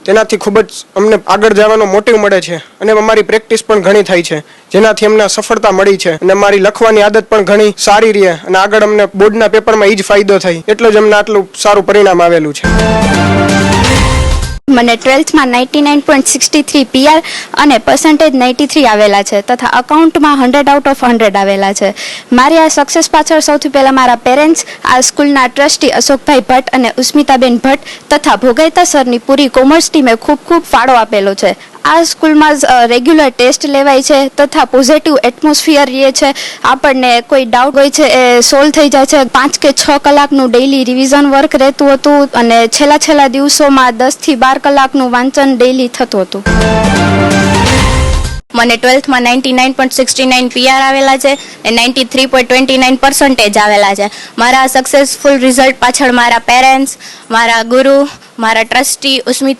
તેનાથી ખૂબ જ અમને આગળ જવાનો મોટિવ મળે છે અને અમારી પ્રેક્ટિસ પણ ઘણી થાય છે, જેનાથી અમને સફળતા મળી છે અને અમારી લખવાની આદત પણ ઘણી સારી રહે અને આગળ અમને બોર્ડના પેપરમાં એ જ ફાયદો થાય, એટલો જ અમને આટલું સારું પરિણામ આવેલું છે. મને 12th માં 99.63 PR અને પર્સન્ટેજ 93 આવેલા છે તથા અકાઉન્ટમાં 100 આઉટ ઓફ 100 આવેલા છે. મારી આ સક્સેસ પાછળ સૌથી પહેલાં મારા પેરેન્ટ્સ, આ સ્કૂલના ટ્રસ્ટી અશોકભાઈ ભટ્ટ અને ઉસ્મિતાબેન ભટ્ટ તથા ભોગાઈતા સરની પૂરી કોમર્સ ટીમે ખૂબ ખૂબ ફાળો આપેલો છે. આ સ્કૂલમાં રેગ્યુલર ટેસ્ટ લેવાય છે તથા પોઝિટિવ એટમોસ્ફિયર રહે છે. આપણને કોઈ ડાઉટ હોય છે એ સોલ્વ થઈ જાય છે. 5 કે 6 કલાકનું ડેઇલી રિવિઝન વર્ક રહેતું હતું અને છેલ્લા દિવસોમાં 10 થી 12 કલાકનું વાંચન ડેઇલી થતું હતું. મને 12th માં 99.69 PR આવેલા છે અને 93.29% આવેલા છે. મારા સક્સેસફુલ રિઝલ્ટ પાછળ મારા પેરેન્ટ્સ, મારા ગુરુ, મારા ટ્રસ્ટી ઉસ્મિત